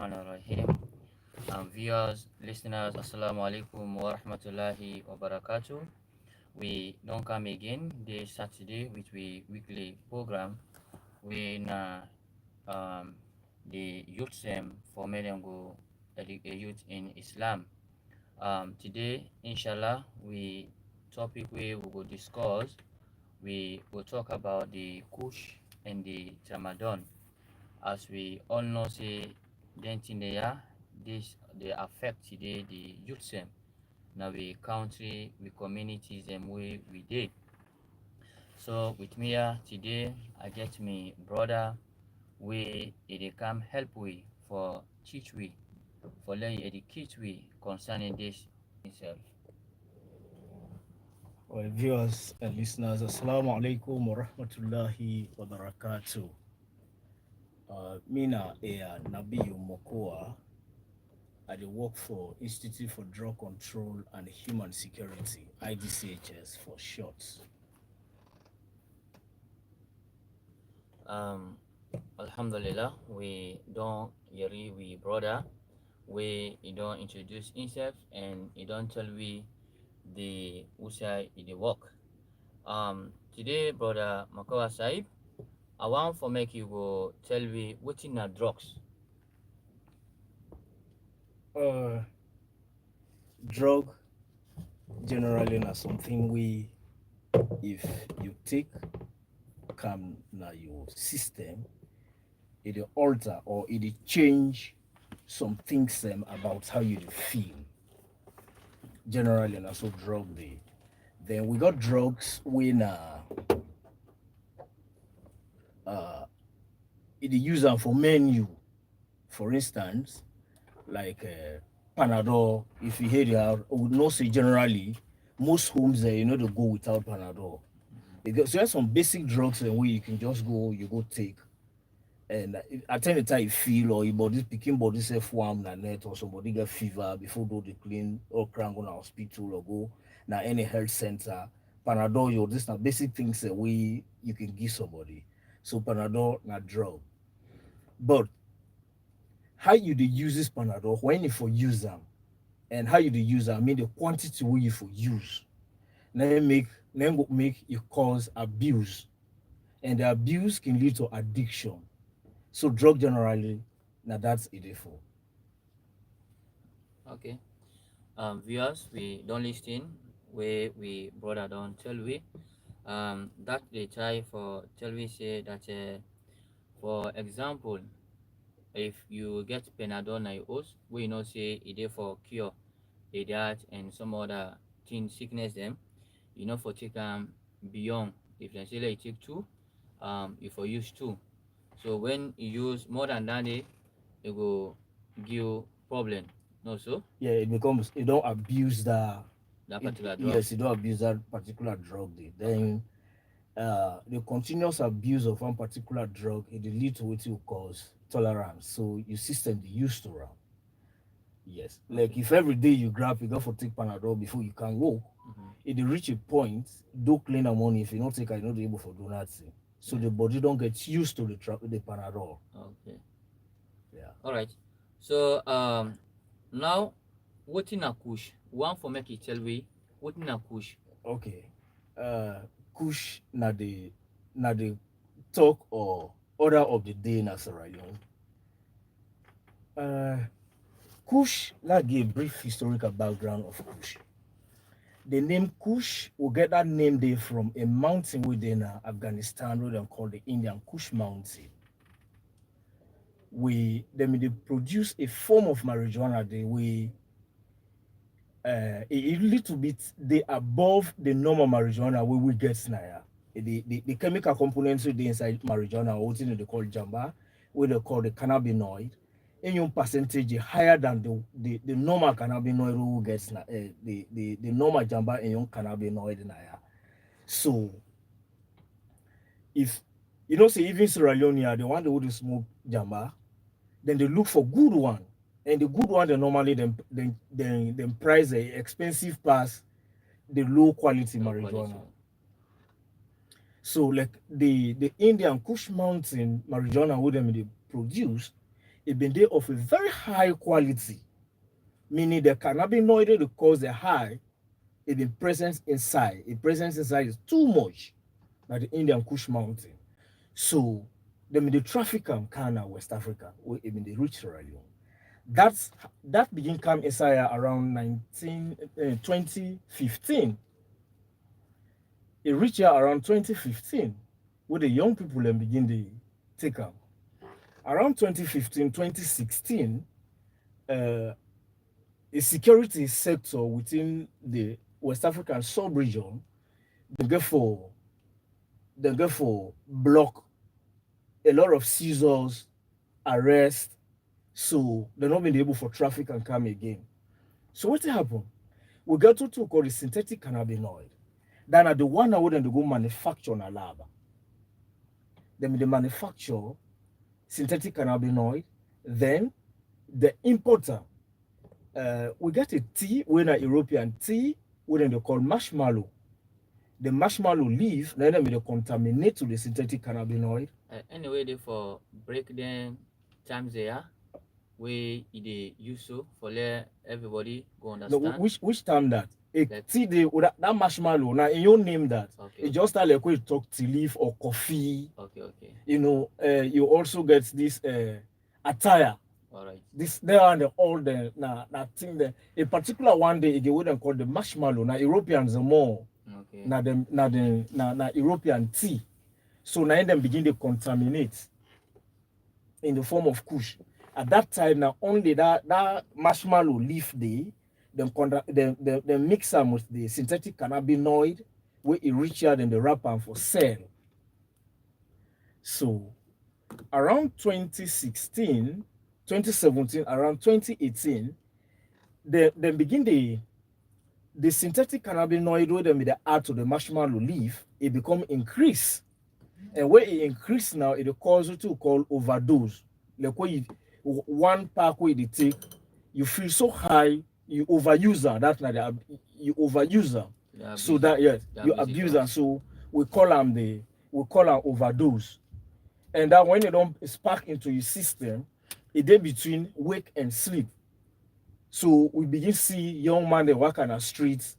Bismillahirrahmanirrahim. Viewers, listeners, Assalamu alaikum wa rahmatullahi wa barakatuh. We don't come again this Saturday with we weekly program. We na the youth for Melengo, a youth in Islam. Today, inshallah, we topic we will discuss. We will talk about the Kush and the Ramadan. As we all know, say, denting this they affect today the youth same. Now we country, we communities and we did. So with me today, I get me brother, we it come help we for teach we, for let educate we concerning this itself. Well, viewers and listeners, Assalamu alaikum wa rahmatullahi wa barakatuh. Mina Ea Nabiyu Mokoa, I dey work for Institute for Drug Control and Human Security, IDCHS for short. Um Alhamdulillah, we don't yeri we brother, we he don't introduce himself and he don't tell we the usai in the work. Today, brother Makawa Saib, I want for make you go tell me what in are drugs. Uh, Drug generally na something we, if you take, come na your system, it dey alter or it dey change some things about how you dey feel. Generally, na so drug dey. Then we got drugs when it dey use am for menu. For instance, like Panadol. If you hear it, we would know say generally most homes there you know they go without Panadol. Because there's some basic drugs where you can just go, you go take. And at any time you feel or your body picking body self warm na net or somebody get fever before go the clean or crank on hospital or go now any health center. Panadol, your this na basic things that we you can give somebody. So Panadol na drug. But how you dey use this Panadol when you for use them and how you dey use am, I mean the quantity wey you for use. Then go make it cause abuse. And the abuse can lead to addiction. So drug generally, now that's it for. Okay. Viewers, we don't listen. We brother don't tell we. That they try for tell we say that for example, if you get Panadol na your host, we know say it dey for cure a that and some other thing sickness them. You know for take beyond. If they say like take two, you for use two. So when you use more than that, it will give you problem. No, so Yeah, it becomes you don't abuse that particular drug. yes, you don't abuse that particular drug. Okay. Then the continuous abuse of one particular drug it dey lead to what you cause tolerance. So your system dey used to am. Yes. Like Okay. if every day you grab, you go for take Panadol before you can walk, Mm-hmm. it dey reach a point, do clean am money. If you don't take it, you not able for do nothing. So Yeah. the body don't get used to the Panadol. Okay. Yeah. All right. So now what in a kush? One for make it tell we what in a kush. Okay. Kush na the talk or order of the day na Sierra Leone. Kush, let's give a brief historical background of Kush. The name Kush will get that name there from a mountain within Afghanistan, where they call the Indian Kush Mountain. They produce a form of marijuana they we a little bit they above the normal marijuana we get now. The chemical components with the inside marijuana, what they call jamba, what they call the cannabinoid, in your percentage higher than the normal cannabinoid who gets the normal jamba in your cannabinoid now. So if you know say even Sierra Leone, the one that would smoke jamba, then they look for good one. And the good one they normally then price a expensive pass the low quality Low quality. marijuana. So like the Indian Kush Mountain marijuana what them they produce, it been there of a very high quality, meaning the cannabinoid that cause the high, it been present inside. It presence inside is too much, like the Indian Kush Mountain. So the traffic Ghana, West Africa, or even the reach Sierra Leone. That begin come inside around 2015. It reached here around 2015, where the young people then begin to take up. Around 2015, 2016, a security sector within the West African sub-region, they go for block a lot of seizures, arrests, so they're not being able for traffic and come again. So what happened? We got to call the synthetic cannabinoid. Then at the one hour then they go manufacture in a lab. Then they manufacture synthetic cannabinoid. Then the importer, we get a tea, when a European tea, when they call marshmallow. The marshmallow leaf, then they contaminate to the synthetic cannabinoid. Anyway, they for break them times there, we they use so for let everybody go No, understand. which time that? A Like- tea day that marshmallow. Now in your name that. Okay. It just like when you talk tea leaf or coffee. Okay. You know, you also get this attire. All right. This there and all the thing there. A particular one day they would call the marshmallow. Now Europeans are more. Okay. Now European tea. So now them begin to contaminate in the form of kush. At that time now only that marshmallow leaf day, them mix them with the synthetic cannabinoid where it richer than the wrapper for sale. So around 2016, 2017, around 2018, they begin the synthetic cannabinoid where them they add to the marshmallow leaf, it become increase. And where it increase now, it causes what you call overdose. Like when you one pack where they take, you feel so high, you overuse her. That's not the you overuse her. Yeah, So that yes, you abuse her. So we call them overdose. And that when they don't spark into your system, it then between wake and sleep. So we begin see young man they walk on the streets.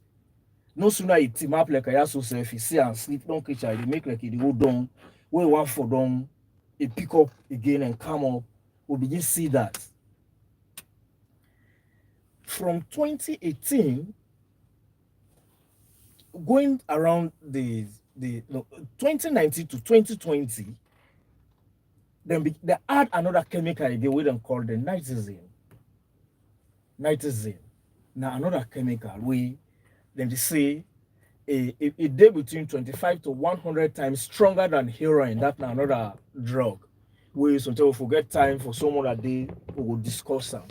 No sooner it team up like a yaso self, he see and sleep, don't catch it, they make like it go down. When one for down, it pick up again and come up. We begin see that. From 2018, going around the 2019 to 2020, then they add another chemical again, we don't call the nitazine. Now another chemical, then they say it day between 25 to 100 times stronger than heroin. That's another drug. We sometimes forget time for some other day, we will discuss them.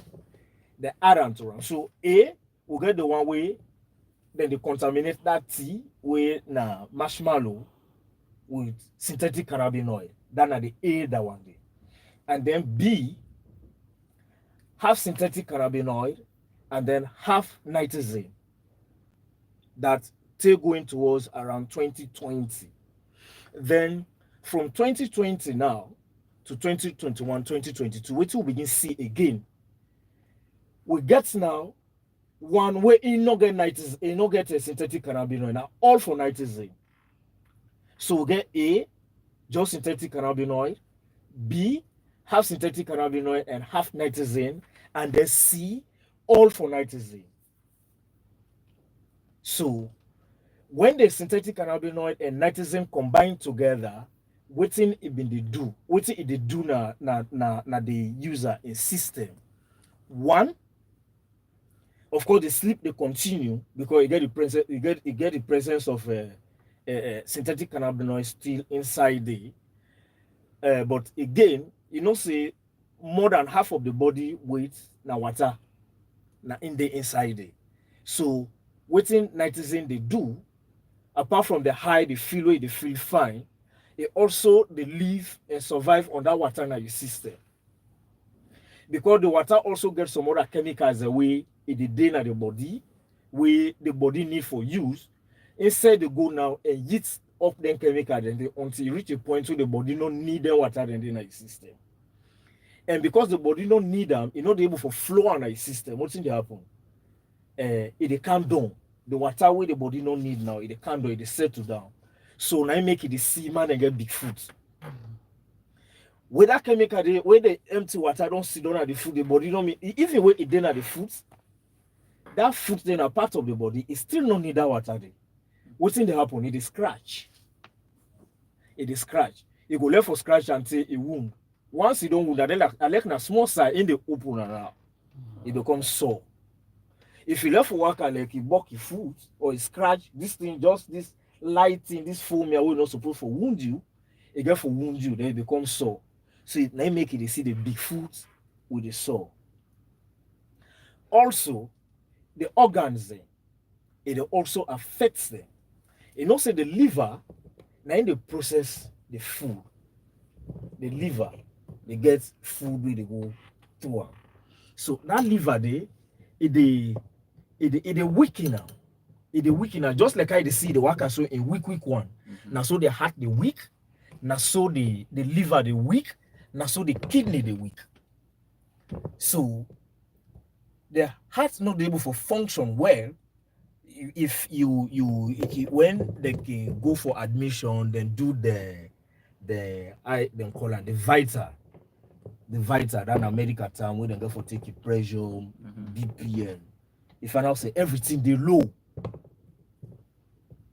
They add on to them. So we get the one way, then they contaminate that tea with marshmallow with synthetic cannabinoid. That's the A that one day. And then B, half synthetic cannabinoid, and then half nitazine. That take going towards around 2020. Then from 2020 now to 2021, 2022, which we'll begin see again. We get now one way in no get nitazine, in no get a synthetic cannabinoid now, all for nitazine. So we get A, just synthetic cannabinoid, B, half synthetic cannabinoid and half nitazine, and then C, all for nitazine. So when the synthetic cannabinoid and nitazine combine together, waiting it been they do, waiting it they do na the user in system. One, of course, the sleep they continue because you get the presence of synthetic cannabinoid still inside the. But again, you know, say more than half of the body weight na water na in the inside there. So waiting nitazine they do, apart from the high, they feel fine. They also they live and survive on that water in your system. Because the water also gets some other chemicals away in the day in the body, where the body need for use. Instead they go now and heat up them chemicals until you reach a point where the body don't need the water in the system. And because the body don't need them, it not able for flow on the system. What's in the happen? It calm down. The water where the body don't need now, it calm down, it settle down. So now make it the sea man and get big foot. Where that chemical, where the empty water don't sit down at the foot, the body don't mean, even when it then at the foot, that foot then a part of the body, it still not need that water there. What's in the happen? It is scratch. It is scratch. It go left for scratch until it wound. Once it don't wound, then like a small side in the open and out, it becomes sore. If you left for work and like you buck your foot or you scratch this thing, just this light thing, this foam here, we're not supposed to wound you, it get for wound you, then it becomes sore. So it now make it they see the big foot with the sore. Also, the organs then, it also affects them. You know, say the liver, now in the process the food, the liver, they get food where they go through am. So that liver they, it weaken now. It weaken now. Just like I see the worker so a weak one. Now so the heart the weak, now so the liver the weak, now so the kidney the weak. So the heart's not able to function well if you when they can go for admission, then do the I then call it the vital that in medical term where they go for take your pressure, BPM. If I now say everything they low.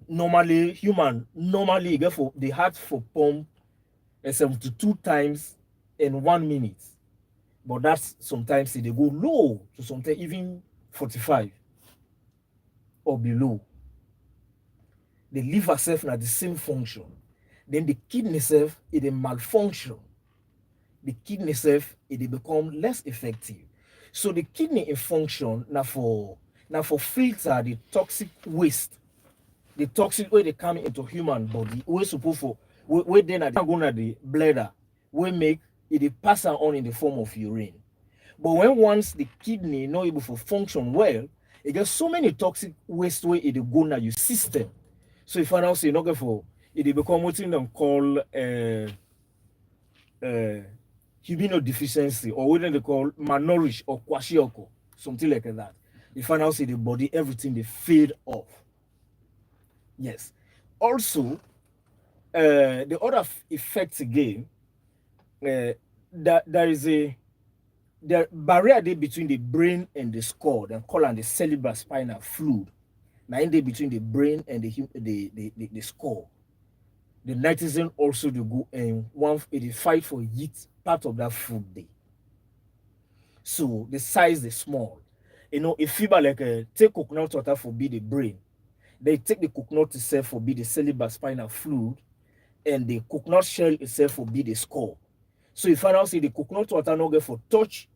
Normally you get for the heart for pump 72 times in 1 minute. But that's sometimes they go low to sometimes even 45 or below. The liver self na the same function. Then the kidney self it a malfunction. The kidney self it become less effective. So the kidney in function now for filter the toxic waste, the toxic way they come into human body. We supposed for we then go to the bladder, we make it pass on in the form of urine. But when once the kidney not able to function well, it gets so many toxic waste way it go na your system. So if I now say not for it become what them call immunodeficiency, or what they call malnourished or kwashiorkor, something like that. If I now say the body, everything they fade off. Yes. Also, the other effects again, that there is the barrier there between the brain and the skull, then call it the cerebral spinal fluid. Now in there between the brain and the skull. The nitrogen also to go and it fight for heat part of that food day. So the size is small. You know, if fiber like take coconut water for be the brain, they take the coconut itself for be the cerebral spinal fluid, and the coconut shell itself for be the skull. So if I now see the coconut water not get for touch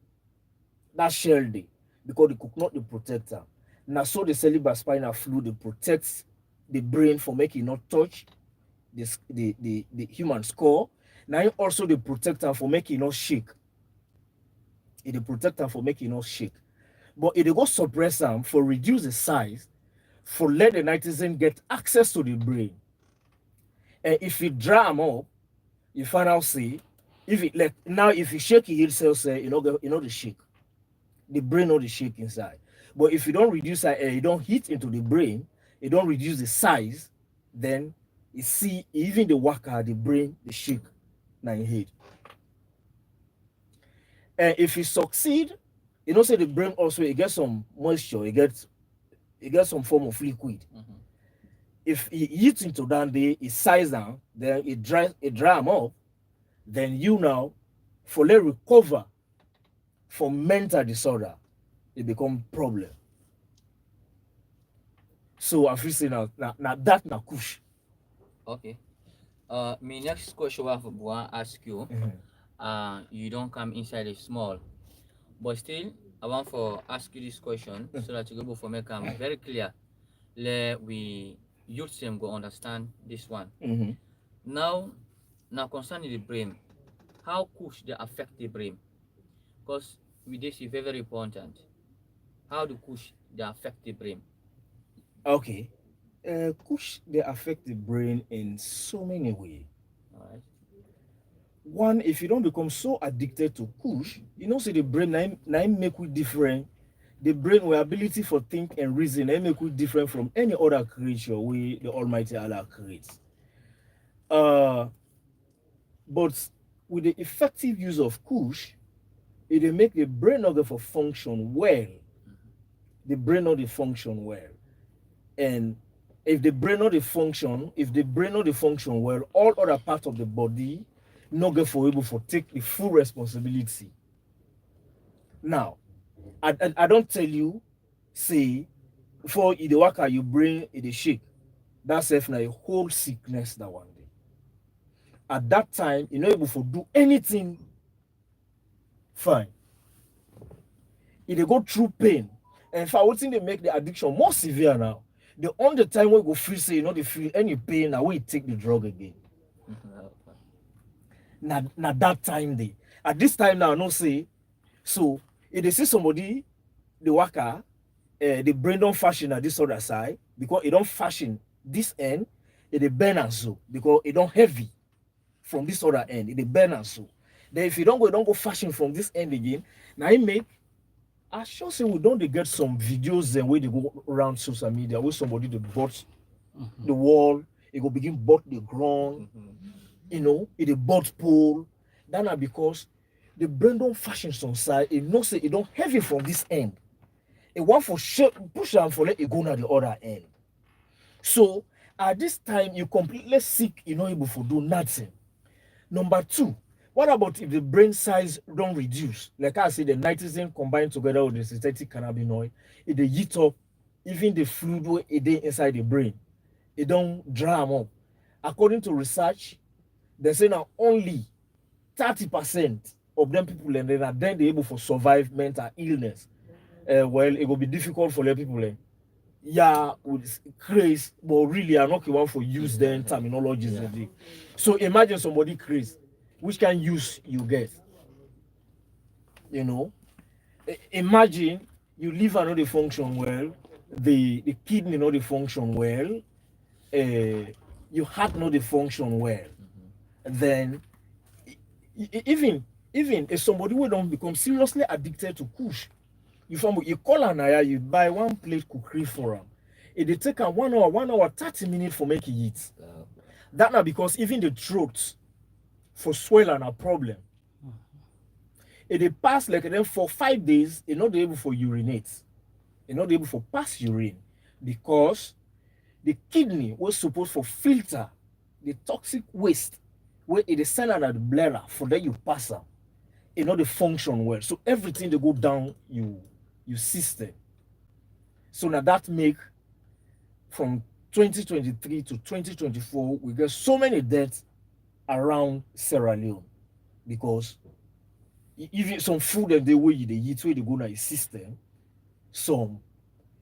that shell day, because the coconut the protector. Now so the cerebral spinal fluid protects the brain for making not touch the human skull. Now also the protector for making not shake. It the protector for making not shake. But it go suppress them for reduce the size, for let the nitrogen get access to the brain. And if you dry them up, you find out see if it like now if you shake your cells, say you know the shake. The brain or the shake inside. But if you don't reduce you don't hit into the brain, you don't reduce the size, then you see even the worker, the brain, the shake now in head. And if you succeed, you know say the brain also it gets some moisture, it gets some form of liquid. If it hits into that day, it size down, then it dry them up, then you now for let recover from mental disorder, it become problem. So I feel say now that na kush. Okay. My next question I want to ask you. You don't come inside a small, but still I want to ask you this question so that you go for make them very clear. Let we youth them go understand this one. Now concerning the brain, how could they affect the brain? Because with this is very important. How do kush they affect the brain? Okay. Kush they affect the brain in so many ways. All right. one, if you don't become so addicted to kush, you know, say the brain now make we different. The brain, our ability for think and reason, they make we different from any other creature we the Almighty Allah creates. Uh, but with the effective use of kush, it will make the brain not for function well. The brain not function well, and if the brain not function, if the brain not function well, all other parts of the body not get for able for take the full responsibility. Now, I don't tell you, say, before the worker you bring it shake. That's if now a whole sickness that one day. At that time, you're not able to do anything fine. If they go through pain, and if I would think they make the addiction more severe now, the only time we go feel say you know they feel any pain, now we take the drug again. Now that time they at this time now, no say. So if they see somebody, the worker, the brain don't fashion at this other side because it don't fashion this end, it burn and so because it don't heavy from this other end, it burn and so. Then if you don't go fashion from this end again, now it make I sure say we don't they get some videos then where they go around social media where somebody they bought the wall, it go begin bought the ground, you know, it a bought pole. That na because the brain don't fashion some side, it know say it don't heavy from this end. It want for push and for let it go na the other end. So at this time you completely sick, you know able to do nothing. Number two, what about if the brain size don't reduce? Like I said, the nitrogen combined together with the synthetic cannabinoid, it they heat up even the fluid where it dey inside the brain. It don't dry them up. According to research, they say now only 30% of them people and then they able to survive mental illness. Well, it will be difficult for the people. Yeah, with craze, but really I'm not the one for use then terminologies. Yeah. So imagine somebody craze, which can use you get. You know, imagine you liver not the function well, the kidney not the function well, your heart not the function well. Then even if somebody will don't become seriously addicted to kush, you call an aya, you buy one plate cookery for them. It they take a 1 hour, 30 minutes for make it eat. That now because even the throat for swell and a problem. If they pass like then for 5 days, you're not able for urinate. You're not able for pass urine because the kidney was supposed for filter the toxic waste where it is sent out the bladder for that you pass them. You know the function well. So everything they go down you system. So now that make from 2023 to 2024, we get so many deaths around Sierra Leone because even some food and the way they eat, where they go in the system, some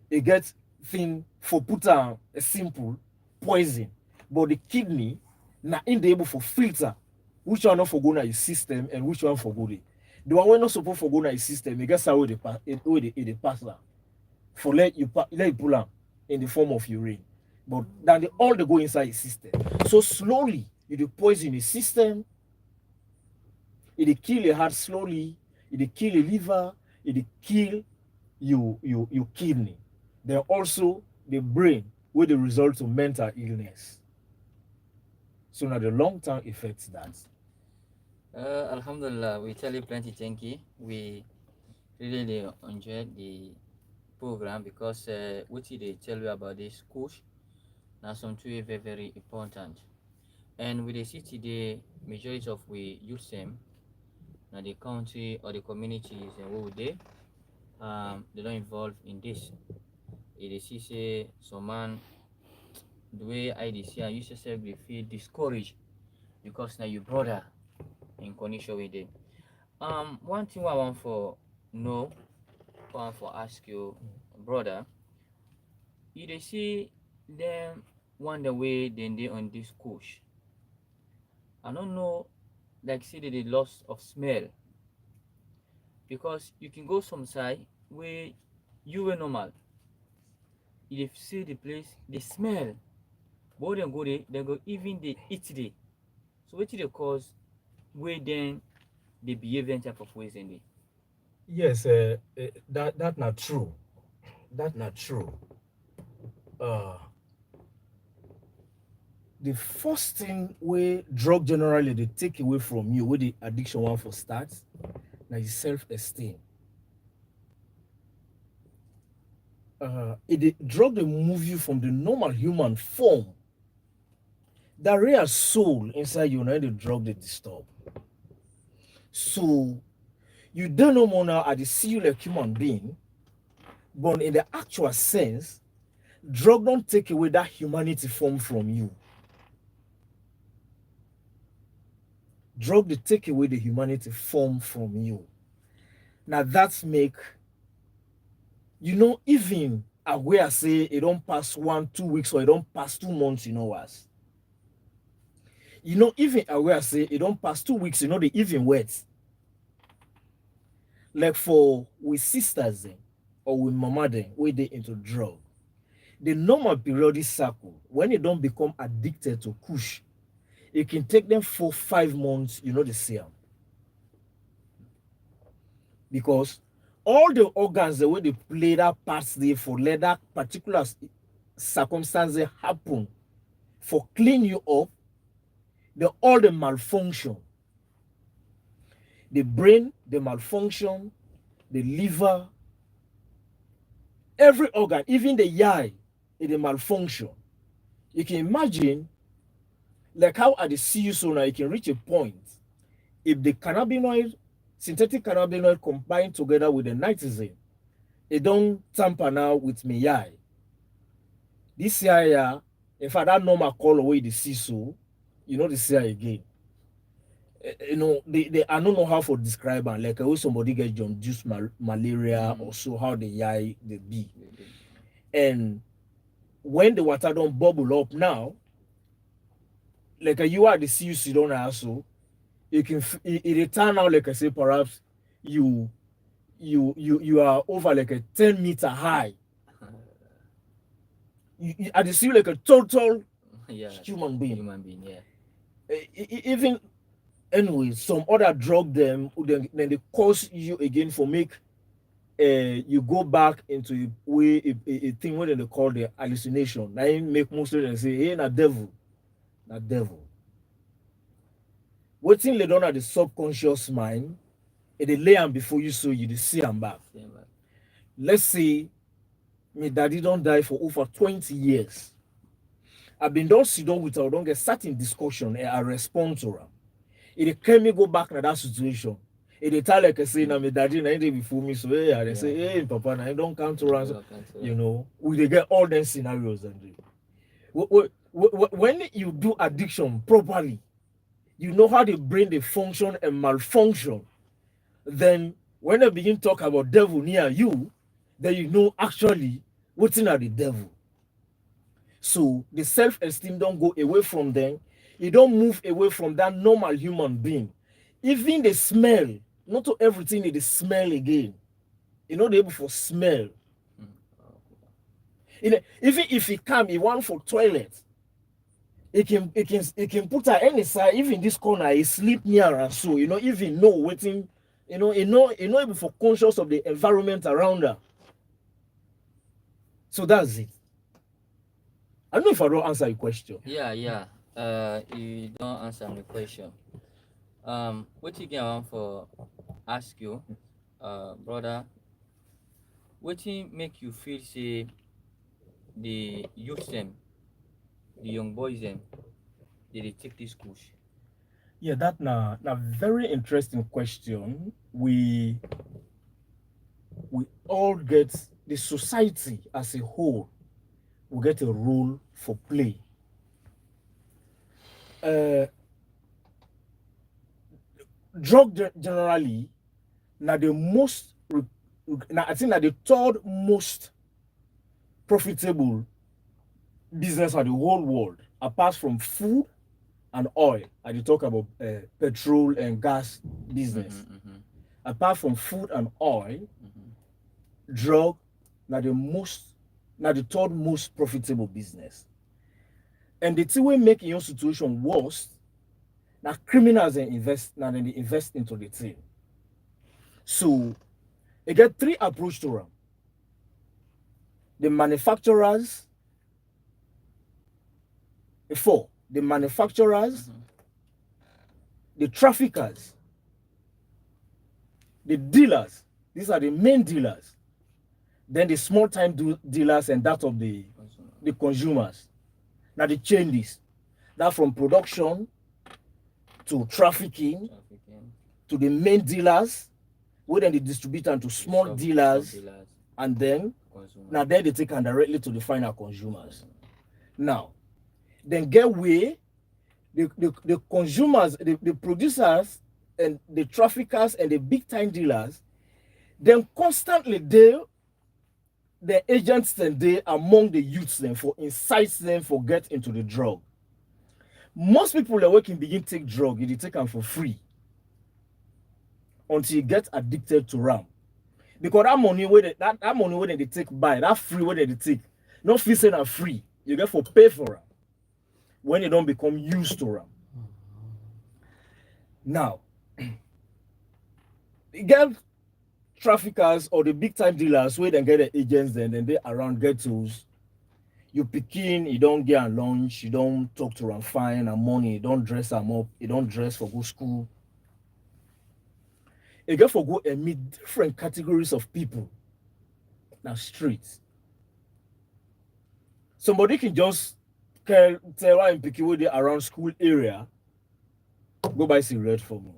they get thing for put a simple poison, but the kidney not in the able for filter which one not for go in the system and which one for go there. The one we not supposed for go in the system, they get how they pass it, they pass that for let you pull out in the form of urine, but then they all they go inside the system. So slowly you poison the system, it kill your heart slowly, it kill your liver, it kill your kidney. Then also the brain with the result of mental illness. So now the long-term effects that. Alhamdulillah, we tell you plenty thank you. We really enjoyed the program because what they tell you about this course now something very very important. And with the city the majority of we use them now the country or the communities and what they they don't involve in this. It is say some man the way I see and you yourself they feel discouraged because now your brother in connection with it. One thing I want for know, want for ask you, brother, you they see them wonder way then they on this coach. I don't know, like see the loss of smell because you can go some side where you were normal. If you see the place, they smell. But then go there, they go even they eat there. So what they cause where then they behave them type of ways in the. Yes, that not true. That not true. Uh, the first thing where drug generally they take away from you, where the addiction one for starts, now is self-esteem. The drug they move you from the normal human form. That real soul inside you, now the drug they disturb. So you don't know more now at the see you like human being, but in the actual sense, drug don't take away that humanity form from you. Drug they take away the humanity form from you. Now that's make even aware say it don't pass 1 2 weeks or it don't pass 2 months, us. Even aware say it don't pass 2 weeks, they even wet. Like for with sisters then, or with mama then, where they into drug. The normal periodic cycle, when they don't become addicted to kush, it can take them 4 5 months, they see them. Because all the organs the way they play that part there for let that particular circumstance happen for clean you up, all the malfunction. The brain, the malfunction, the liver, every organ, even the eye, it malfunction. You can imagine like how at the CU so now you can reach a point if the synthetic cannabinoid combine together with the nitrogen, it don't tamper now with me eye. This eye, in fact, that normal color way the see so, the see again. I don't know how to describe it. Like when somebody gets jaundice, malaria, or so how the eye they be. And when the water don't bubble up now, like you are the CUC don't also, you can it turn out like I say perhaps you are over like a 10 meter high. I see like a total human being. Yeah. Even anyway, some other drug them then they cause you again for make you go back into a thing what they call the hallucination. Now make most of them say, hey, na devil. What thing they done at the subconscious mind, they lay am before you so you see am back. Let's say my daddy don't die for over 20 years. I've been done sit down with her, don't get certain discussion and I respond to her. It can me go back to that situation. It tell like I say, now my daddy na day before me, so hey, they say, hey, papa, now don't come to us. We they get all them scenarios and when you do addiction properly, you know how the brain they function and malfunction. Then when they begin talk about devil near you, then you know actually what's in the devil. So the self-esteem don't go away from them. You don't move away from that normal human being. Even the smell, not to everything they smell again. They're able for smell. Even if he come, he want for toilet. It can put her any side, even this corner, he sleep near her. So, even know waiting, able for conscious of the environment around her. So that's it. I don't know if I don't answer your question. Yeah. You don't answer my question. What you can want for ask you, brother, what make you feel say the youth them, the young boys them, they take this course? Yeah, that's a very interesting question. We all get the society as a whole will get a role for play. Drug generally now the most now I think that the third most profitable business of the whole world, apart from food and oil. I did talk about petrol and gas business. Apart from food and oil, drug now the third most profitable business. And the thing will make your situation worse. Now criminals they invest into the thing. So they get three approach to them. The manufacturers, the manufacturers, the traffickers, the dealers. These are the main dealers. Then the small time dealers and that of the consumers. Now the chain list. That from production to trafficking to the main dealers, where then they distribute them to small dealers, and then now then they take them directly to the final consumers. Now, then get way the consumers, the producers and the traffickers and the big time dealers, then constantly the agents then they among the youths then for incites them for get into the drug. Most people that work in begin take drug, they take them for free until you get addicted to ram. Because that money where that money where they take buy, that free where they take, not feel saying are free. You get for pay for them when you don't become used to them. Now, you get traffickers or the big time dealers where they get the agents then they around ghettos. You picking, you don't get on lunch, you don't talk to them fine and money, you don't dress them up, you don't dress for go school. You get for go and meet different categories of people. Now streets. Somebody can just tell I'm picking with the around school area, go buy cigarette for me.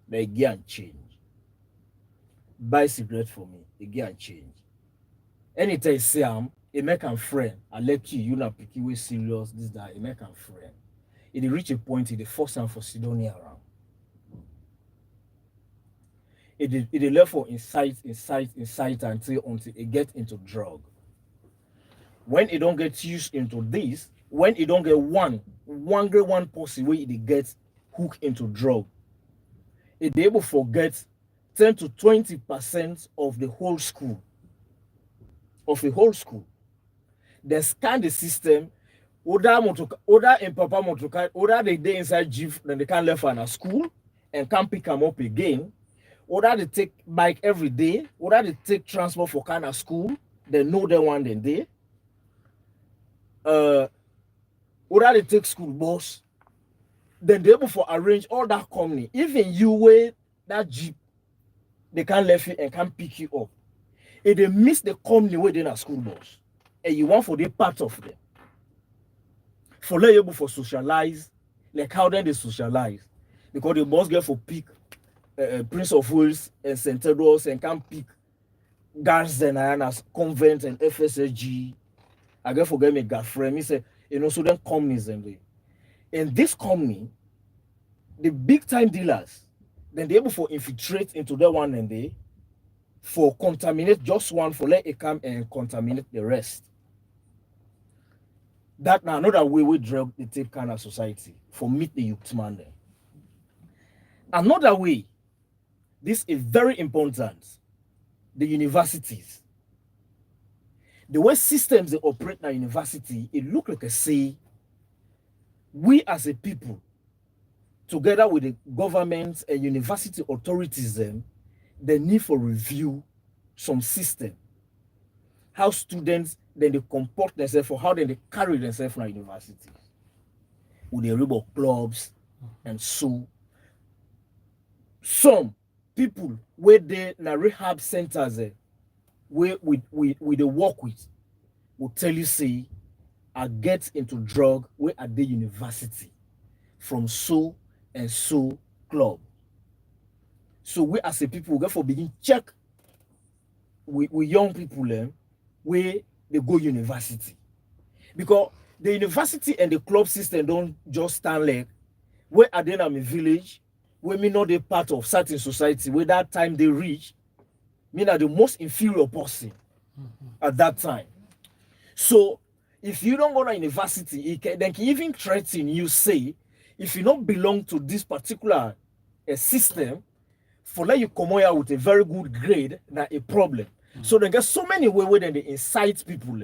They get and change. Buy cigarette for me, they get and change. Anytime you say a make a friend, I let you not pick you with serious, this, that, a make a friend. It reach a point in the first time for Sidonia around. It left for incite until it get into drug. When it don't get used into this, when it don't get one great one person where it gets hooked into drug, it able to forget 10 to 20% of the whole school. Of the whole school. They scan the system, order in Papa Motoka, order they day inside Jeep, then they can't left for school and can't pick them up again. Order they take bike every day, order they take transport for kind of school, they know they want them there. Order they take school bus, then they able to arrange all that company. Even you wear that Jeep, they can't left you and can't pick you up. If they miss the company within a school bus, and you want for the part of them, for let you able for socialize, like how then they socialize, because the boss get for pick Prince of Wales and St. Edwards and can pick Guards and Diana's Convent and FSSG. I get forget me girlfriend. He say, so then companies and they. In this company, the big time dealers, then they able for infiltrate into that one and they for contaminate just one for let it come and contaminate the rest. That now another way we drug the take kind of society for meet the youth man there. Another way, this is very important, the universities. The way systems they operate in a university, it look like a say, we as a people, together with the government and university authorities, they need for review some system. How students then they comport themselves or how they carry themselves from universities. With the rebel clubs and so. Some people where they na rehab centers where we they work with will tell you say I get into drug where at the university from so and so club. So we as a people we get for begin check with young people where they go university. Because the university and the club system don't just stand like where at the end of a village, where me not a part of certain society, where that time they reach, me not the most inferior person at that time. So if you don't go to university, they can even threaten you, say, if you don't belong to this particular system, for let you come out with a very good grade, that's a problem. So they get so many ways where they incite people.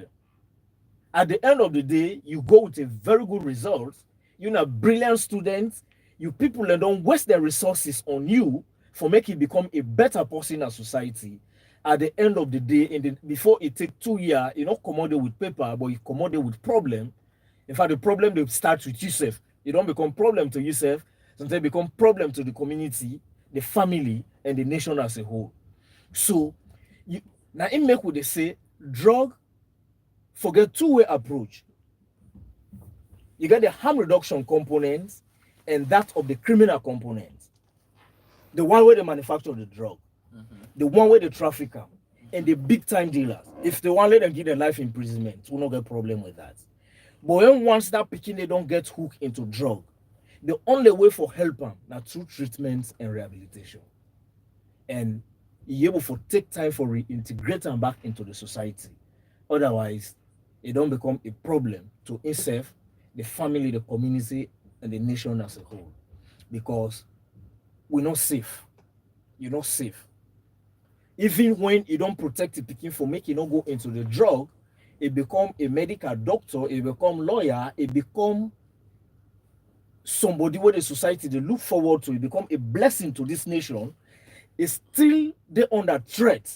At the end of the day, you go with a very good result. You're a brilliant student. You people and don't waste their resources on you for making you become a better person in society. At the end of the day, before it take 2 years, you not commoded with paper, but you commoded with problem. In fact, the problem they start with yourself. You don't become problem to yourself, sometimes become problem to the community, the family, and the nation as a whole. So you now in make what they say drug forget two-way approach. You get the harm reduction component and that of the criminal component. The one where they manufacture the drug, the one where they traffic them, and the big time dealers. If they want let them give them life imprisonment, we'll not get problem with that. But when once that picking they don't get hooked into drug, the only way for help them now through treatment and rehabilitation. And you able to take time for reintegrate them back into the society. Otherwise, it don't become a problem to itself, the family, the community, and the nation as a whole. Because we're not safe. You're not safe. Even when you don't protect the picking for making not go into the drug, it become a medical doctor, it become lawyer, it become somebody where the society they look forward to, it become a blessing to this nation. It's still they under threat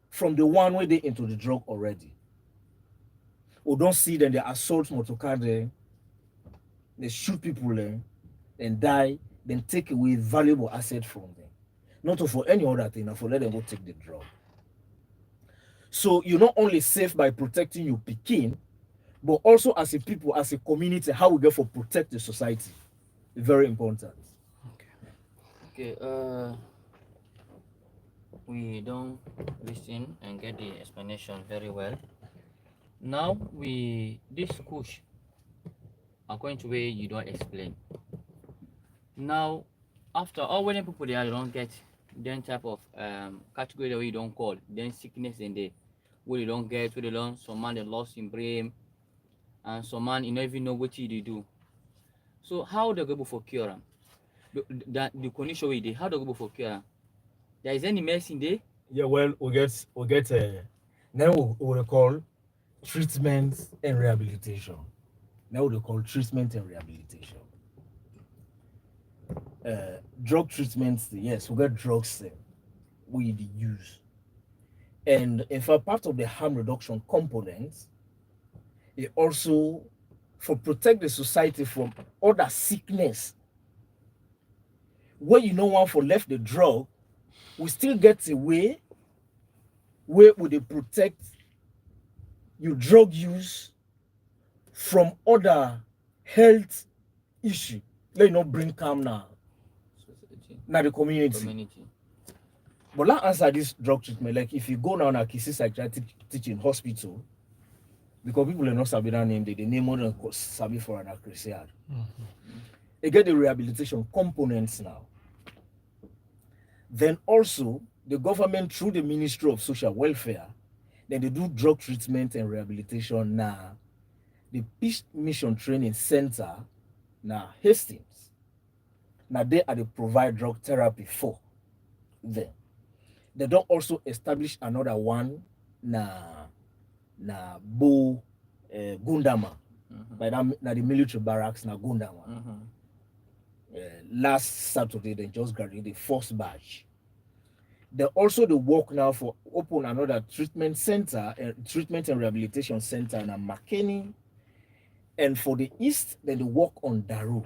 from the one where they into the drug already. We don't see them, they assault motor car there, they shoot people there, and die, then take away valuable asset from them. Not for any other thing, for let them go take the drug. So you're not only safe by protecting your Pekin, but also as a people, as a community, how we get for protect the society. Very important. Okay. We don't listen and get the explanation very well. Now this push according to where you don't explain. Now after all when people there you don't get then type of category that we don't call then sickness in there where you don't get where they don't some man they lost in brain and some man you don't even know what they do. So how they go for cure am? The condition we did, how they go for cure am? There is any medicine there? Yeah, well, we get now we call treatment and rehabilitation. Now we call treatment and rehabilitation. Drug treatments, yes, we got drugs we use. And in fact, part of the harm reduction components, it also for protect the society from other sickness. Where you know one for left the drug, we still get a way where would they protect your drug use from other health issue. Let you not bring calm now. Now the community. But let's answer this drug treatment. Like if you go now to Kisi Psychiatric Teaching Hospital, because people are not sabi that name, they name more than sabi for an accuracy. They get the rehabilitation components now. Then also the government through the Ministry of Social Welfare, then they do drug treatment and rehabilitation now. The Peace Mission Training Center now Hastings. Now they are the provide drug therapy for them. They don't also establish another one na Bo Gundama. By that na the military barracks na Gundama. Last Saturday they just graduated the first batch. They also the work now for open another treatment center, treatment and rehabilitation center in McKinney. And for the East, then they work on Daru.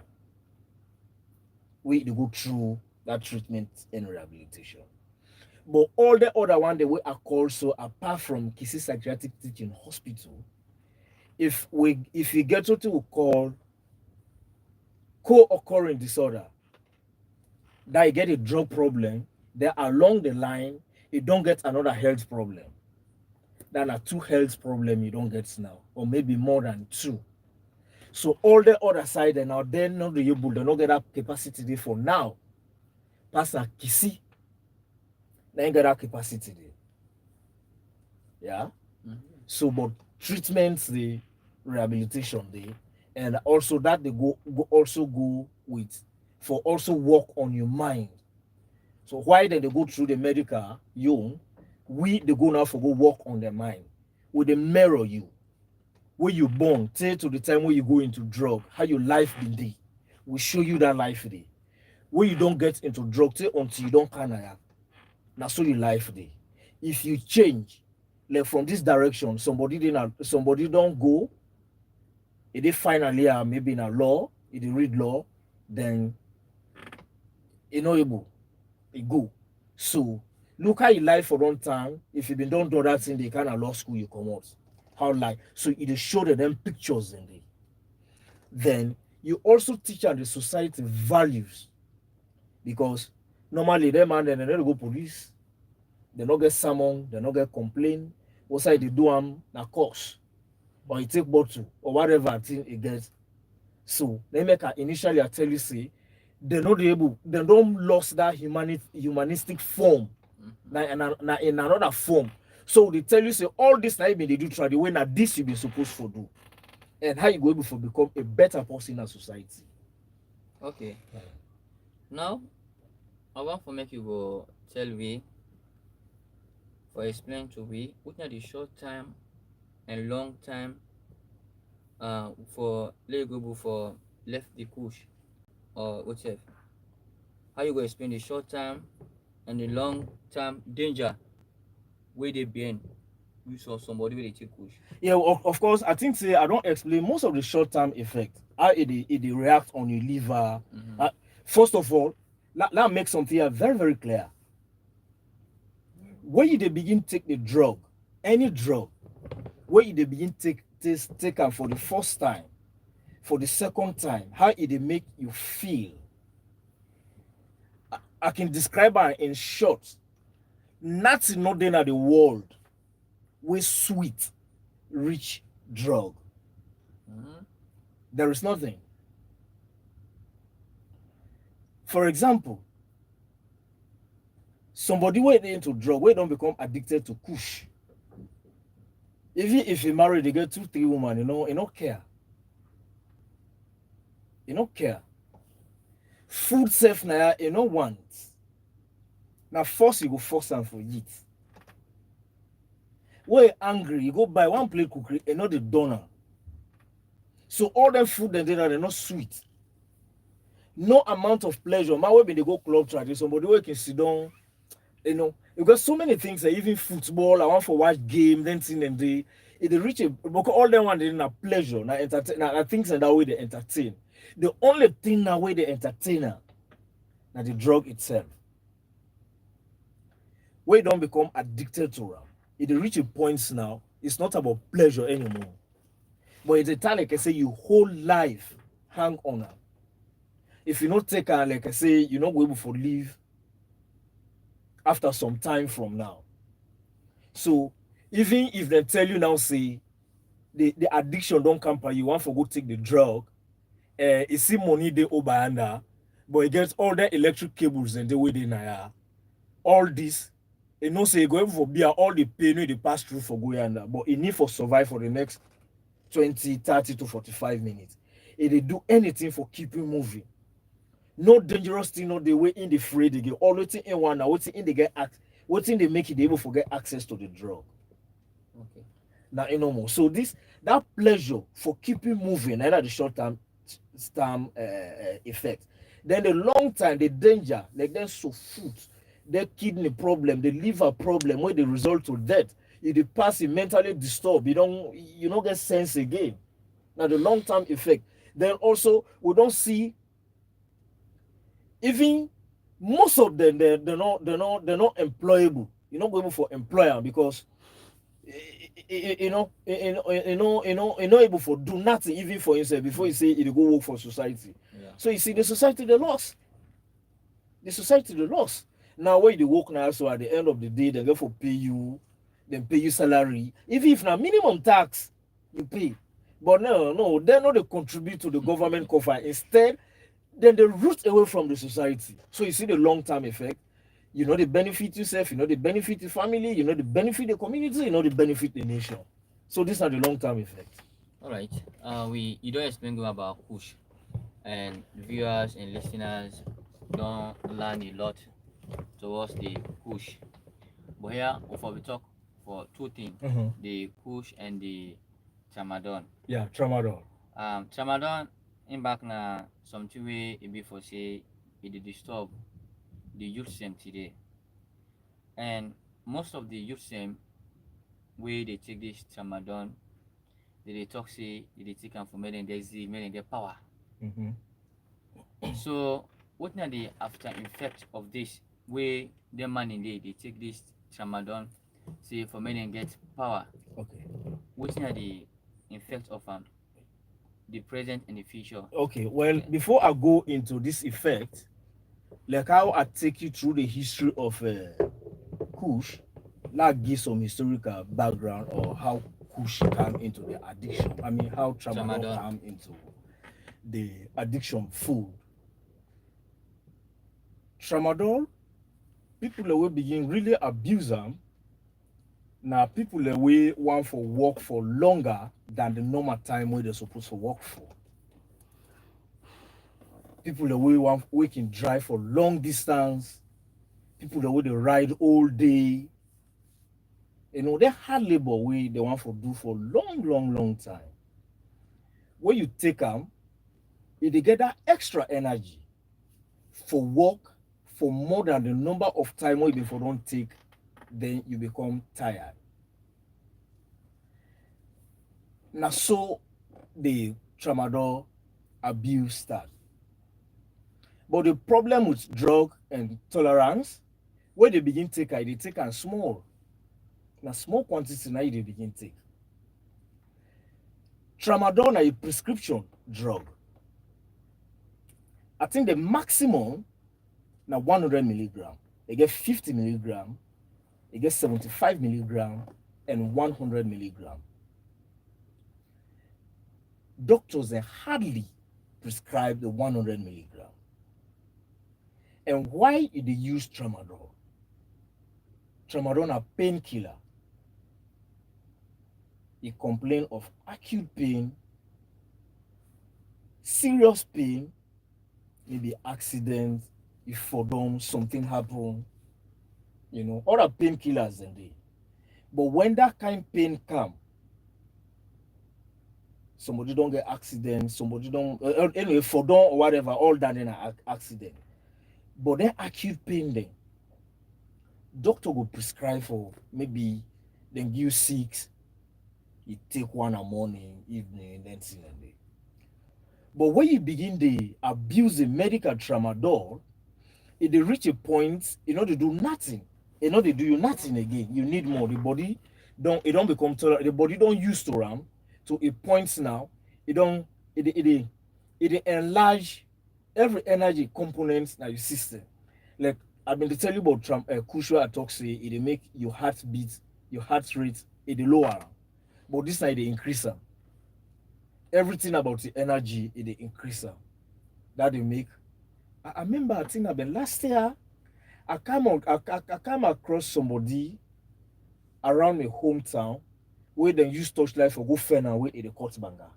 We they go through that treatment and rehabilitation. But all the other one, they will are called so apart from Kisi Psychiatric Teaching Hospital, if you get to what we call co-occurring disorder, that you get a drug problem, then along the line, you don't get another health problem. Then are two health problems you don't get now, or maybe more than two. So all the other side, and now they're not able, they don't get that capacity for now. Pastor Kisi, they ain't got that capacity there. Yeah. So, but treatments, the rehabilitation, the and also that they go with for also work on your mind. So why then they go through the medical they go now for go work on their mind. With the mirror you where you born, till to the time where you go into drug, how your life been day. We show you that life day. where you don't get into drug till until you don't kind. Now so the life day. If you change, like from this direction, somebody don't go, if they finally are maybe in a law, if they read law, then you know able, it go. So look how you life for one time. If you been don't do that thing, they kind of law school you come out. How like so it show them pictures in there. Then you also teach and the society values because normally them man then they don't go police, they not get summon, they not get complain. What side they do them na course or you take bottle or whatever thing it gets. So they make a initially I tell you say they not able, they don't lost that humanistic form. Now in another form. So they tell you say all this now they do try the way now this you be supposed to do. And how you go able to become a better person in society. Okay. Now I want to make you go tell we for explain to we what are the short time and long time for legal for left the kush or whatever. How you go explain the short time and the long term danger where they be in you saw somebody where they take kush. Yeah, of course, I think say I don't explain most of the short-term effect, how it react on your liver. Uh, First of all, let make something very, very clear. When you they begin take the drug, any drug, when you they begin take am for the first time, for the second time, how it they make you feel. I can describe it in short. Nothing not in the world with sweet, rich drug. There is nothing. For example, somebody who into drug, we don't become addicted to kush. Even if you marry, they get 2, 3 women, you don't care. You don't care. Food safe now, you don't want. Now force you go force them for eat. When you're angry, you go buy one plate cookery and not the donor. So all them food and dinner they're not sweet. No amount of pleasure. My way when they go club track, somebody who can sit down, you got so many things, even football, I want for watch game, then thing and they it they reach a because all them want they na pleasure, na entertain, na things and that way they entertain. The only thing now way they entertain now the drug itself. Where you don't become addicted to it. It reach a point now, it's not about pleasure anymore. But it's a time like I say your whole life hang on her. If you not take her, like I say, you're not able to live after some time from now. So even if they tell you now, say the addiction don't come by you want to go take the drug, it see money they over under, but it gets all the electric cables and the way they now all this, say go for beer all the pain they pass through for going under, but it need for survive for the next 20, 30 to 45 minutes. If they do anything for keeping moving. No dangerous thing, not the way in the fray they get always in one now, what's in they get what's in they make it able to get access to the drug. Okay. Now more. So that pleasure for keeping moving, either the short term effect. Then the long time, the danger, like then so food, the kidney problem, the liver problem, where the result to death. If the person mentally disturbed, you don't get sense again. Now the long term effect. Then also we don't see even most of them they're not employable. You're not able for employer because not able for do nothing even for himself before you say it go work for society. Yeah. So you see the society they lost. The society they lost. Now where they work now, so at the end of the day they go for pay you, then pay you salary. Even if now minimum tax you pay. But no, they're not they contribute to the government cover. Instead, then they root away from the society. So you see the long-term effect. You know the benefit yourself, you know the benefit the family, you know the benefit the community, you know the benefit the nation. So these are the long-term effects. All right. You don't explain about kush, and viewers and listeners don't learn a lot towards the kush. But here, before we talk for two things, the kush and the tramadol. Yeah, tramadol. Tramadol in back na something way it be for say it disturb the youth same today. And most of the youth same way they take this Ramadan, they talk say they take am for making their power. Mm-hmm. So what are the after effect of this way the man in they take this Ramadan say for making get power? Okay. What are the effect of the present and the future? Okay. Well, Yeah. before I go into this effect, like how I take you through the history of Kush, like give some historical background or how Kush came into the addiction. I mean, how Tramadol Ramadan. came into the addiction food. Tramadol, people that will begin really abuse them. Now, people that will want for work for longer than the normal time where they're supposed to work for. People that will want we can drive for long distance. People that will they ride all day. You know, they hard labor way they want to do for long time. When you take them, you dey get that extra energy for work for more than the number of time when you before don't take, then you become tired. Now so the tramadol abuse start. But the problem with drug and tolerance, when they begin take they take and small. Now small quantity now they begin take. Tramadol is a prescription drug. I think the maximum now 100 milligram. They get 50 milligram, they get 75 milligram, and 100 milligram. Doctors they hardly prescribe the 100 milligram. And why they use tramadol? Tramadol a painkiller. You complain of acute pain, serious pain, maybe accident, if for them something happen, you know, other painkillers than they. But when that kind of pain come, somebody don't get accident, somebody don't anyway for them or whatever, all that in an accident. But then acute pain then, doctor will prescribe for maybe then give 6, you take one a morning, evening, then see and day. But when you begin to abuse the medical tramadol, it they reach a point, you know, they do nothing. You know, they do you nothing again. You need more. The body don't become tolerant. The body don't use to ram to a point now. It don't it enlarge every energy component in your system. Like I've been to tell you about crucial atoxia, it make your heart beat, your heart rate, it lower. But this time they increase them. Everything about the energy, it increase them. That they make. I remember I think I've been last year. I come across somebody around my hometown where they use torchlight for go fena where they cut banga.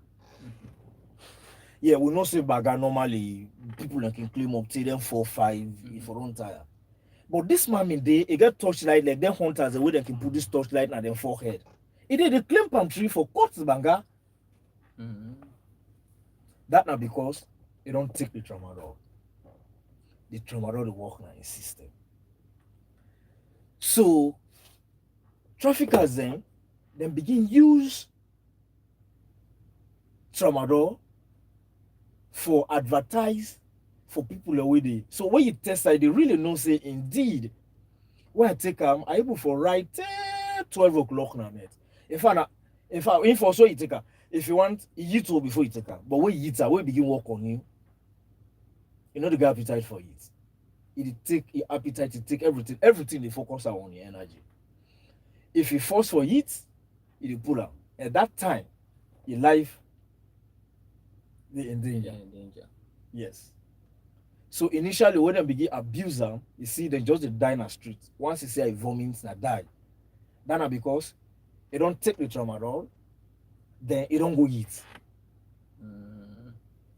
Yeah, we not say baga normally. People that can claim up to them 4, 5 if you don't tire. But this man in day, he get torchlight like them hunters the way they can put this torchlight on their forehead. It did they claim palm tree for cut banga. That now because they don't take the tramadol. The tramadol they work in his system. So traffickers then begin use tramadol for advertise for people away. So when you test it, they really know say indeed when I take them, I able for right 12 o'clock now net. If also you take her, if you want you eat before you take her, but when you eat her, when you begin work on you know the guy appetite for it. It take your appetite to take everything they focus on your energy. If you force for it, it pull out. At that time, your life they in danger. In danger. Yes. So initially when they begin abuse them, you see they just die in the street. Once you see a vomit, they die. That's because they don't take the tramadol, then it don't go eat.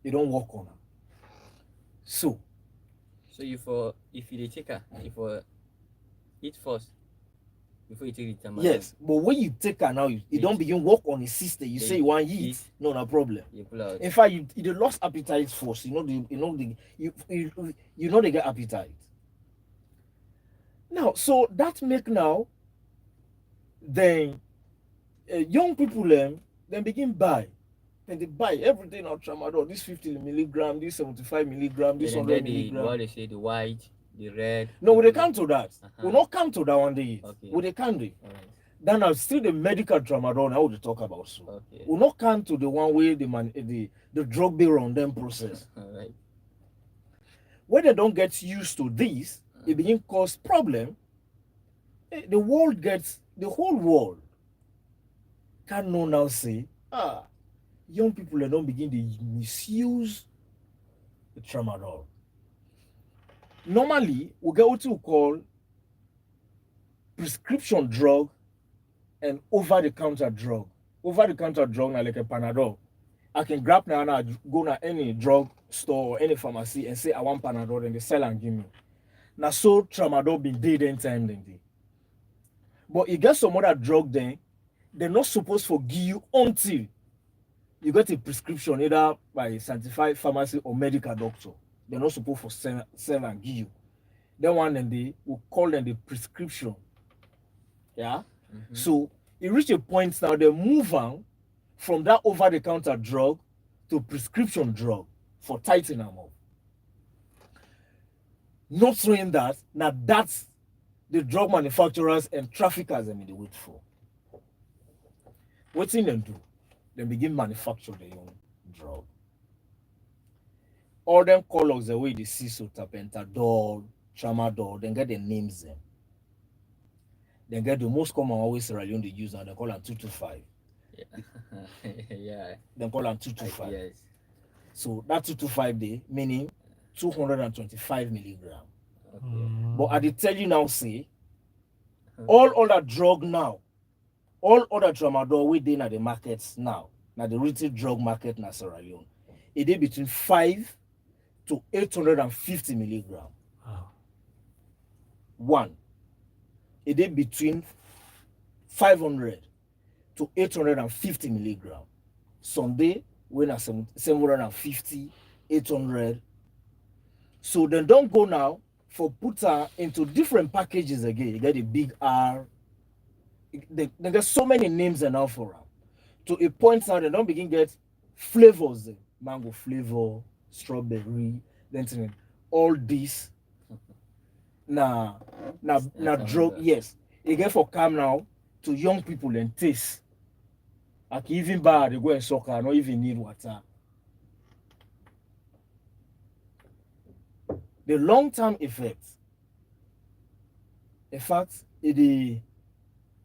It don't work on them. So if you take her, if eat first, before you take the tramadol. Yes, but when you take her now, you don't begin work on the system. You say you want eat, no problem. You pull out. In fact, you lost appetite first. You know they get appetite. Now, so that make now, then young people then begin buy. And they buy everything on tramadol. This 50 milligram, this 75 milligram, this 100 milligram. What they say, the white, the red. No, we they come to that. We not come to that one day. Okay. We they come to. Then now still the medical tramadol now we talk about so. Okay. We not come to the one way the drug bearer on them process. All right. When they don't get used to this, it begin cause problem. The whole world can now say, young people they don't begin to misuse the tramadol. Normally, we get what we call prescription drug and over-the-counter drug. Over-the-counter drug now like a Panadol. I can grab now and go to any drug store or any pharmacy and say I want Panadol and they sell and give me. Now so tramadol been dead in time then day. But you get some other drug then, they're not supposed to give you until you get a prescription either by a certified pharmacy or medical doctor. They're not supposed to sell and give you. Then one and they will call them the prescription. Yeah. Mm-hmm. So it reach a point now they move on from that over-the-counter drug to prescription drug for tightening them up. Not saying that now that's the drug manufacturers and traffickers them in the wait for. What thing them do? They begin manufacture their own drug. All them colors the way they see so tapentadol, tramadol, then get the names them. Then get the most common always Sierra Leone they use and they call them 225. Yeah. Yeah. Then call them 225. Yes. So that 225 day meaning 225 milligram. Okay. But I did tell you now, say all other drug now, all other tramadol within the markets now the retail drug market na Sierra Leone, it is between 5 to 850 milligram. Wow. One, it is between 500 to 850 milligram. Sunday, when at 750, 800. So then don't go now for put her into different packages again. You get a big R. There's so many names now for them. To a point now, they don't begin get flavors. Mango flavor, strawberry, then all this. Now drug, yes. You get for come now to young people and taste. Like even bar, they go and soccer, not even need water. The long-term effects. In fact, say the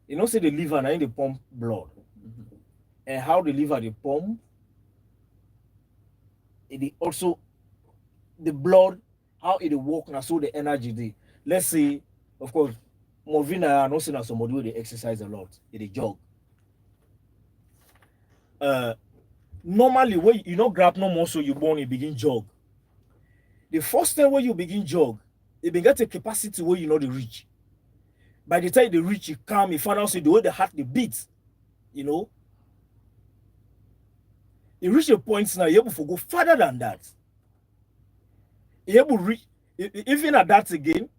liver now in the pump blood. Mm-hmm. And how the liver they pump, it also the blood, how it work now, so the energy they. Let's say, of course, Movina, I know saying somebody where they exercise a lot, they jog. Normally when you know grab no muscle, you born you begin jog. The first time when you begin jog, it begin get a capacity where you know the reach. By the time they reach, you calm, you find out the way the heart the beats, you know. You reach a point now, you're able to go further than that. You're able to reach, even at that again,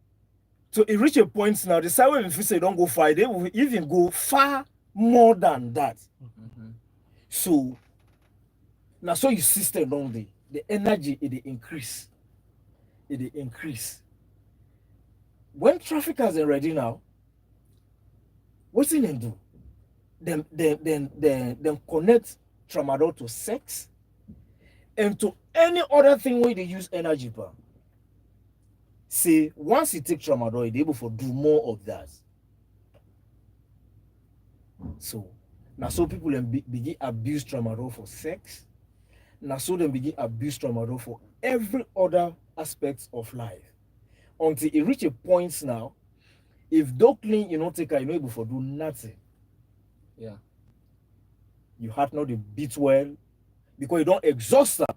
so it reach a point now, the side where if you say don't go far, they will even go far more than that. Mm-hmm. So, now so your system don't the energy it increase. It increase. When traffickers are ready now, what's in them do? Them connect tramadol to sex and to any other thing where they use energy per. Say once you take tramadol, you're able to do more of that. So now so people begin abuse tramadol for sex. Now so them begin abuse tramadol for every other aspects of life. Until it reach a point now, if don't clean, you don't take her, you're not able to do nothing. Yeah. Your heart not beat well because you don't exhaust her.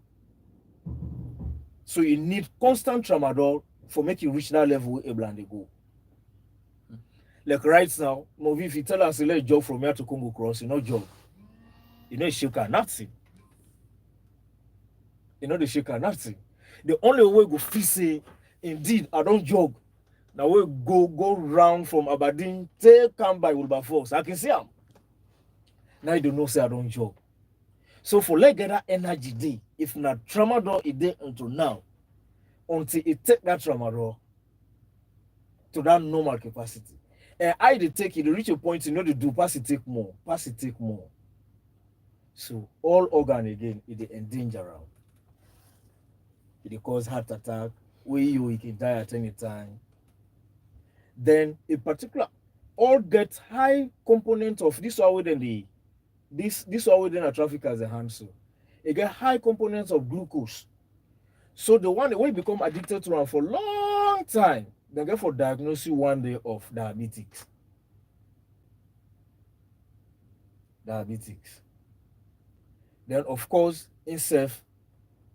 So you need constant tramadol for make you reach that level where able and they go. Like right now, movie if you tell us let's jog from here to Congo Cross, you know jog. You know shake nothing. You know the shaker nothing. The only way go feel say indeed I don't jog. Now we go round from Aberdeen, take come by Wilberforce. I can see him. Now you don't know say I don't jog. So for let get that energy day, if not tramadol it day until now, until it take that tramadol to that normal capacity. And I dey take it, reach a point you know the do pass it take more, pass it take more. So all organ again, it dey endanger am. It dey cause heart attack, where you can die at any time. Then in particular, all get high component of this one within the this one within a traffic as a hand so. It get high components of glucose. So the one wey become addicted to am for long time, they get for diagnosis one day of diabetics. Diabetics. Then of course, in self,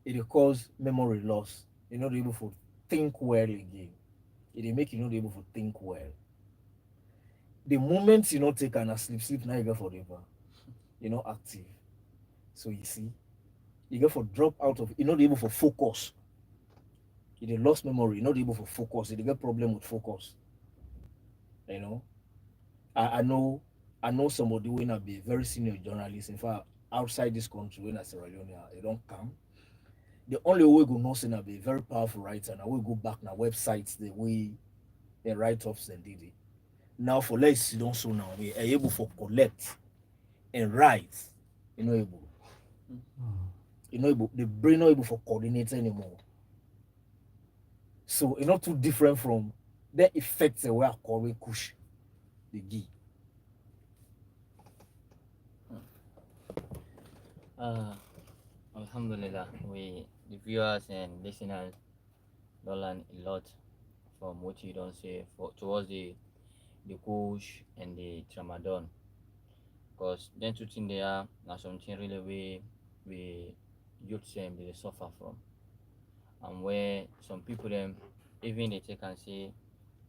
it dey cause memory loss. You're not able to think well again. It dey make you not able to think well. The moment you not take an sleep now you get forever. You're not active. So you see, you get for drop out of, you're not able to focus. You dey lost memory, you're not able to focus. You dey get problem with focus. You know, I know somebody when I be a very senior journalist. In fact, outside this country, when I Sierra Leone, they don't come. The only way go know say na be a very powerful writer, and I will go back na websites the way they write ups and did it. Now for let's don't so now we are able for collect and write. You know able. You know able the brain not able for coordinate anymore. So it's not too different from the effects that we are calling kush the gi. Alhamdulillah, the viewers and listeners don't learn a lot from what you don't say for towards the kush and the tramadol, because then two things they are now something really we youth them they suffer from, and where some people them even they take and say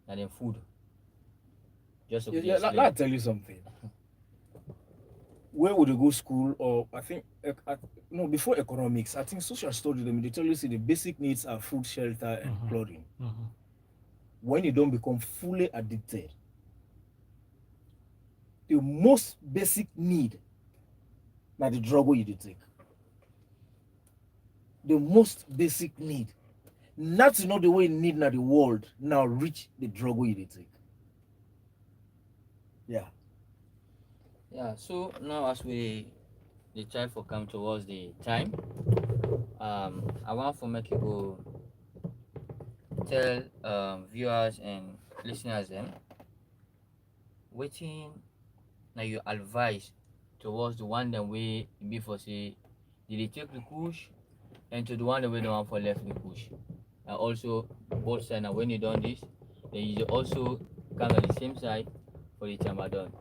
that them food just to Yeah, let I tell you something. Where would you go school? Or I think no before economics, I think social studies they tell you say the basic needs are food, shelter, and clothing. When you don't become fully addicted, the most basic need na the drug you take. The most basic need. That's not the way you need na the world now reach the drug you take. Yeah. Yeah, so now as we the try for come towards the time, I want for make you go tell viewers and listeners them waiting now you advise towards the one that we before say did they take the push, and to the one that we don't want for left the push. And also both sides now when you done this, then you also come at the same side for the Chamadon.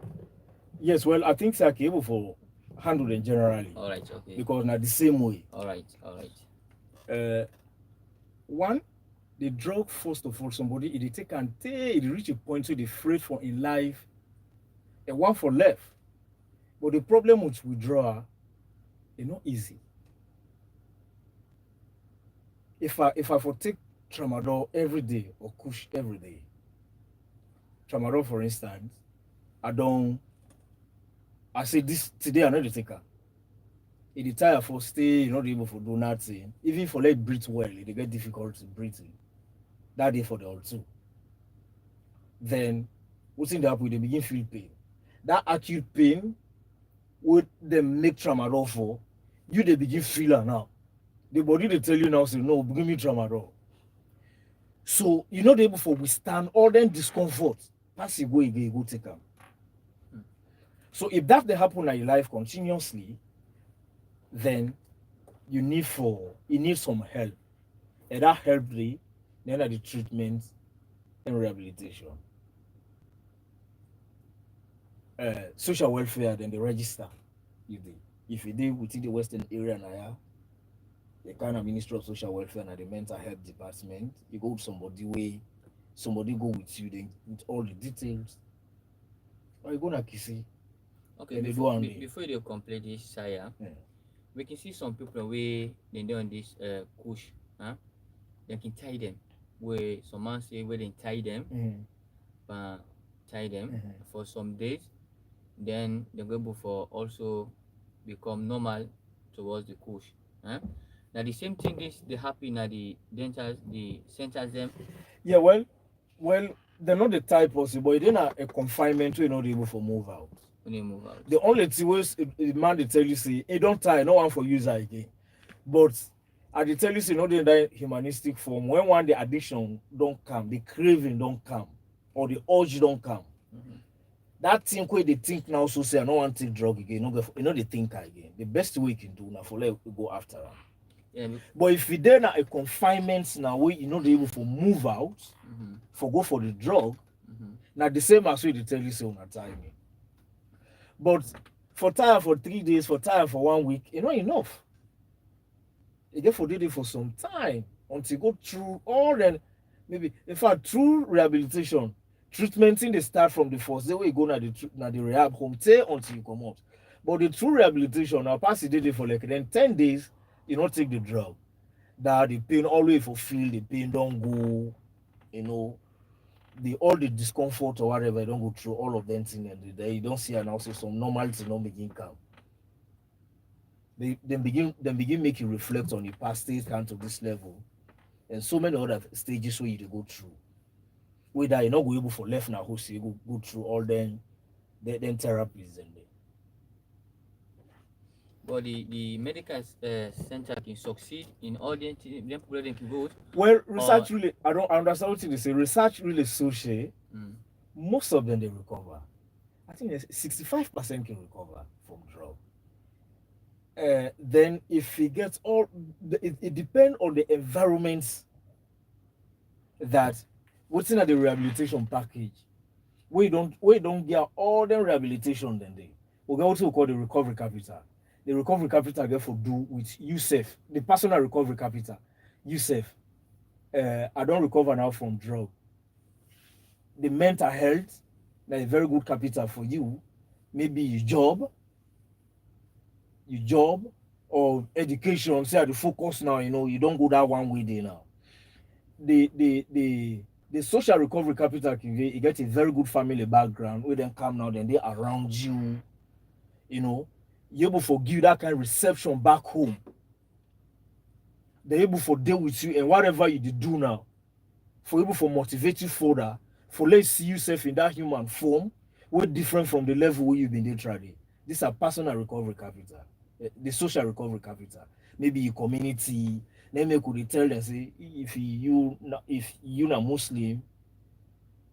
Yes, well, I think it's able for handle them generally. All right, okay. Because not the same way. All right. One, the drug first of all, somebody it take and it reach a point to the afraid for in life, and one for left. But the problem with withdrawal, it's not easy. If I for take tramadol every day or kush every day, tramadol for instance, I say this today I know the taker. It the tire for stay, you're not able for do nothing. Even for let breathe well, they get difficult to breathing. That day for the all too. Then what's in the happen? They begin feel pain. That acute pain would them make tramadol for you. They begin feel now. The body they tell you now say no, give me tramadol. So you're not able for withstand all them discomfort. Pass it go again, you go take them. So if that they happen in your life continuously, then you need some help. And that help then are the treatment and rehabilitation. Social welfare, then they register. If you deal within the Western area now, the kind of Ministry of Social Welfare and the mental health department, you go with somebody go with you then with all the details. or you go na Kisi. Okay, Then they do before one day. before you complete this, Saya, Yeah. we can see some people where they do on this kush, huh? They can tie them. Where some man say where they tie them, Mm-hmm. uh, tie them Mm-hmm. for some days, then they go able for also become normal towards the kush. Huh? Now the same thing is the happy now the centers them Yeah, well, they're not the type possible, but they're not a confinement where you're not able to move out. when they move out. The only thing was a man they tell you say, hey, don't tie, no one for user again. But I they tell you say not in that humanistic form. When one the addiction don't come, the craving don't come, or the urge don't come. Mm-hmm. That thing where they think now so say I don't want to take drug again, you know they think again. The best way you can do now for let you go after them. Yeah. But if you then a confinement now where you not able to move out, Mm-hmm. for go for the drug, Mm-hmm. now the same as we they tell you say on a timing. But for time for 3 days, for time for 1 week, you know enough. You get for did it for some time until you go through all then maybe in fact through rehabilitation, treatment in the start from the first day where you go na the rehab home till until you come out. But the true rehabilitation now pass you did it for like then 10 days, you not take the drug. That the pain always fulfill, the pain don't go, you know, the all the discomfort or whatever, you don't go through all of them things and then you don't see and also some normality not begin come. They begin make you reflect on the past stage down to this level and so many other stages where you go through. Whether you're not go able for left now, who you go through all then therapies and then. But the medical center can succeed in all the them people they can vote. Well, Or research really I don't understand what they say. Research really social. mm, Most of them they recover. I think 65% can recover from drug. Then if it gets all it depends on the environments that what's in the rehabilitation package. We don't get all them rehabilitation then they we get what we call the recovery capital. The recovery capital get for do with you safe, the personal recovery capital. You safe. I don't recover now from drug. The mental health, that's a very good capital for you. Maybe your job or education. Say the focus now, you don't go that one way there now. The social recovery capital you get a very good family background where them come now, then they around you, you know, you're able to give that kind of reception back home. They're able to deal with you and whatever you do now, for able to motivate you further, for let's see yourself in that human form, way different from the level where you've been there trading. These are personal recovery capital, the social recovery capital. Maybe your community, then they could tell them say if you not Muslim,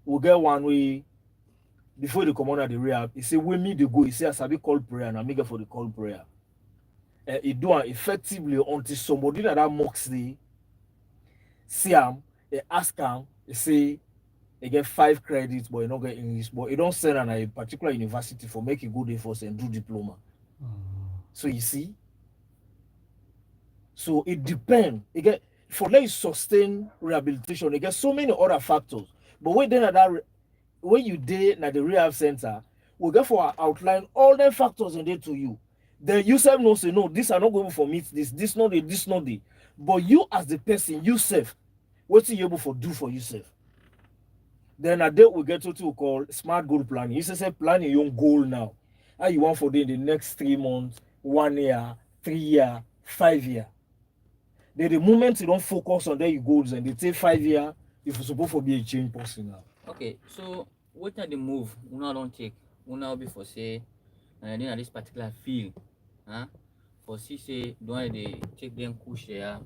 we get one way before they come out of the rehab. He say we meet the go. He say as I be call prayer and I make it for the call prayer. He do it effectively until somebody that mocks the see him, he ask him, he say he get 5 credits, but he not get English, but he don't send on a particular university for make you go there first and do diploma. So you see, so it depends. It get for let you sustain rehabilitation, it get so many other factors. But when then that when you did at the rehab center, we get for outline all the factors in there to you. Then you self know say no, this are not going for me. This not the, this not the. But you as the person, you self, what you able for do for yourself. Then a day we get to call smart goal planning. You say planning your goal now. How you want for the next 3 months, 1 year, 3 year, 5 year. Then the moment you don't focus on their goals and they take 5 year, if you're supposed to be a change person now. okay, so what are the move una don't take? Una be for say and then at this particular field, huh? For see say don't they take them push there,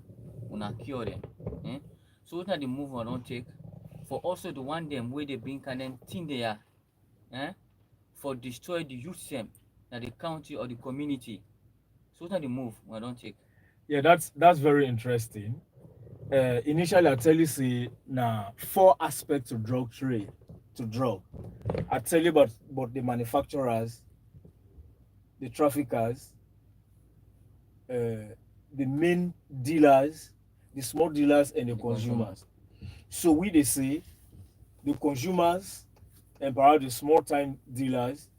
una cure them. Eh? So what are the move una don't take? For also the one them where they bring and then thing they are, eh? For destroy the youth them, that the county or the community. So what are the move una don't take? Yeah, that's very interesting. Initially, I tell you see now 4 aspects to drug trade, to drug. I tell you about the manufacturers, the traffickers, the main dealers, the small dealers, and the The consumer. consumers. So we they say the consumers and perhaps the small time dealers,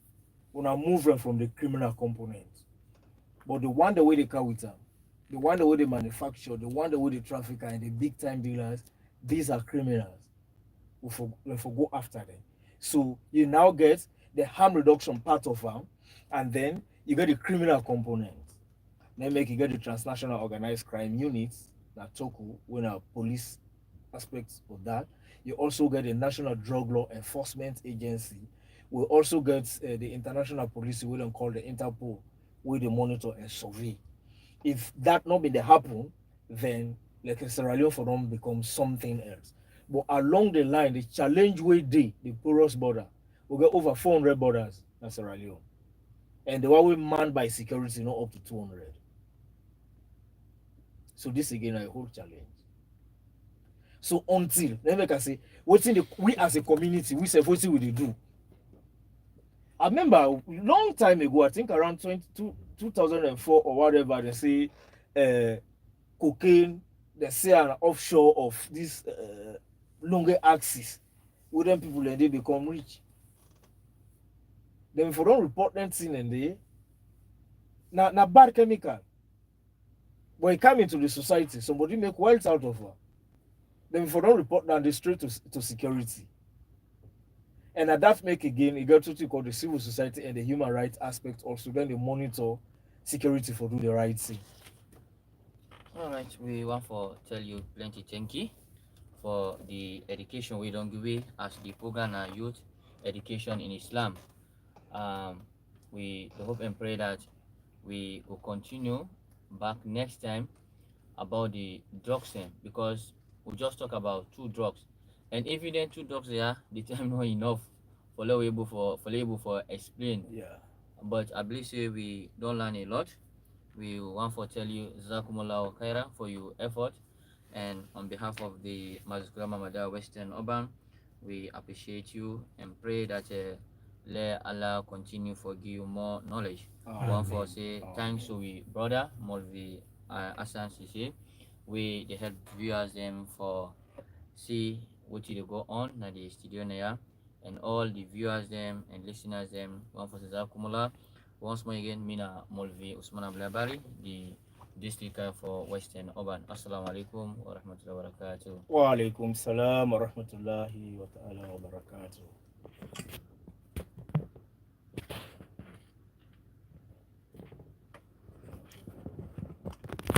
wanna move them from the criminal component. But the one the way they come with them, the one the way they manufacture, the one the way they traffic and the big time dealers, these are criminals. We for go after them. So you now get the harm reduction part of them, and then you get the criminal component. Then make you get the transnational organized crime units that TOKU when a police aspects of that. You also get the National Drug Law Enforcement Agency. We also get the international police we don't call the Interpol, where they monitor and survey. If that not been the happen, then like Sierra Leone for them becomes something else. But along the line, the challenge we day, the porous border, we get over 400 borders in Sierra Leone. And the one we manned by security, not up to 200. So this again a whole challenge. So until then make I say, we as a community, we say what we do. I remember long time ago, I think around 2004 or whatever, they say cocaine, they say an offshore of this longer axis, where then people and they become rich. Then if you don't report that thing and they na bad chemical. When it come into the society, somebody make wealth out of her. Then if you don't report that, they straight to security. And at that make again, you got what you call the civil society and the human rights aspect also. Then they monitor security for do the right thing. All right, we want for tell you plenty thank you for the education we don't give as the program youth education in Islam. Um, we hope and pray that we will continue back next time about the drugs because we just talk about two drugs, and even then two drugs there, the time not enough for able for explain. Yeah. But I believe say we don't learn a lot. We want to tell you Zakumullah Khaira for your effort, and on behalf of the Mazkura Mamada Western Urban, we appreciate you and pray that let Allah continue for give you more knowledge. One for say thanks to we brother Molvi Asan Sisi. We the help viewers them for see what they go on na the studio na and all the viewers them and listeners them one for Zakumullah. Once more again, Mina Molvi Usman Ablabari, the district for Western Urban. Assalamu alaikum wa rahmatullahi wa barakatuh. Wa alaikum salam wa rahmatullahi wa ta'ala wa barakatuh.